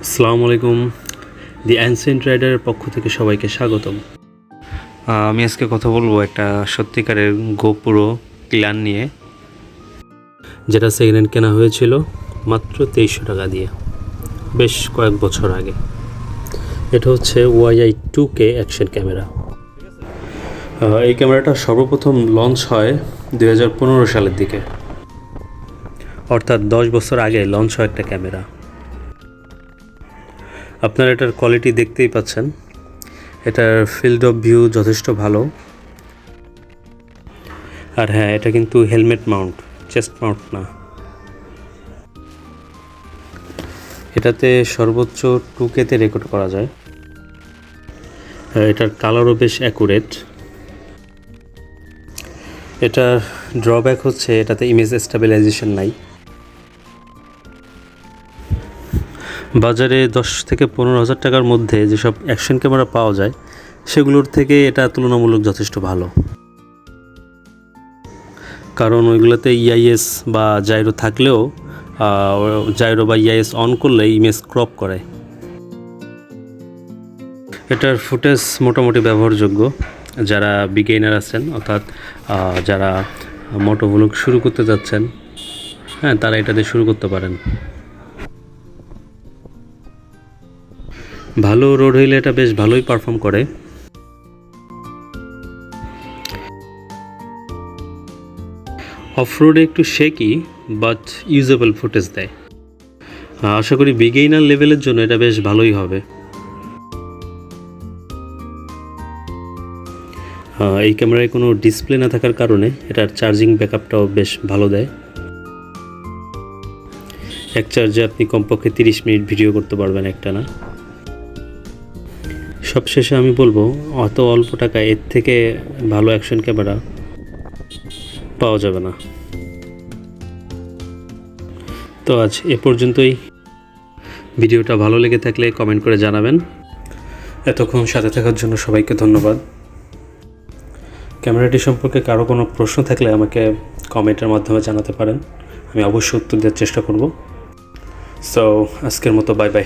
আসসালামু আলাইকুম। দি অ্যানসেন্ট রাইডারের পক্ষ থেকে সবাইকে স্বাগতম। আমি আজকে কথা বলবো একটা সত্যিকারের গোপুরো ক্ল্যান নিয়ে, যেটা সেকেন্ড হ্যান্ড কেনা হয়েছিল মাত্র 2300 টাকা দিয়ে বেশ কয়েক বছর আগে। এটা হচ্ছে YI2K অ্যাকশন ক্যামেরা। এই ক্যামেরাটা সর্বপ্রথম লঞ্চ হয় 2015 সালের দিকে, অর্থাৎ 10 বছর আগে লঞ্চ হয় একটা ক্যামেরা। আপনারা এটার কোয়ালিটি দেখতেই পাচ্ছেন, এটার ফিল্ড অফ ভিউ যথেষ্ট ভালো। আর হ্যাঁ, এটা কিন্তু হেলমেট মাউন্ট, চেস্ট মাউন্ট না। এটাতে সর্বোচ্চ 2K-তে রেকর্ড করা যায়। এটার কালারও বেশ অ্যাকুরেট। এটার ড্রব্যাক হচ্ছে এটাতে ইমেজ স্টেবিলাইজেশন নাই। বাজারে 10 থেকে 15,000 টাকার মধ্যে যেসব অ্যাকশন ক্যামেরা পাওয়া যায় সেগুলোর থেকে এটা তুলনামূলক যথেষ্ট ভালো, কারণ ওইগুলোতে ইআইএস বা জাইরো থাকলেও জাইরো বা ইআইএস অন করলে ইমেজ ক্রপ করে। এটার ফুটেজ মোটামুটি ব্যবহারযোগ্য। যারা বিগিনার আছেন, অর্থাৎ যারা মোটো ব্লগ শুরু করতে যাচ্ছেন, হ্যাঁ, তারা এটা দিয়ে শুরু করতে পারেন। ভালো রোড হইলে এটা বেশ ভালোই পারফর্ম করে। অফ রোডে একটু শেকি বাট ইউজেবল ফুটেজ দেয়। আশা করি বিগিনার লেভেলের জন্য এটা বেশ ভালোই হবে। এই ক্যামেরায় কোনো ডিসপ্লে না থাকার কারণে এটার চার্জিং ব্যাকআপটাও বেশ ভালো দেয়। এক চার্জে আপনি কমপক্ষে 30 মিনিট ভিডিও করতে পারবেন একটানা। সবশেষে আমি বলবো, অত অল্প টাকায় এর থেকে ভালো অ্যাকশন ক্যামেরা পাওয়া যাবে না। তো আজ এ পর্যন্তই। ভিডিওটা ভালো লেগে থাকলে কমেন্ট করে জানাবেন। এতক্ষণ সাথে থাকার জন্য সবাইকে ধন্যবাদ। ক্যামেরাটি সম্পর্কে কারো কোনো প্রশ্ন থাকলে আমাকে কমেন্টের মাধ্যমে জানাতে পারেন, আমি অবশ্যই উত্তর দেওয়ার চেষ্টা করব। সো আজকের মতো বাই বাই।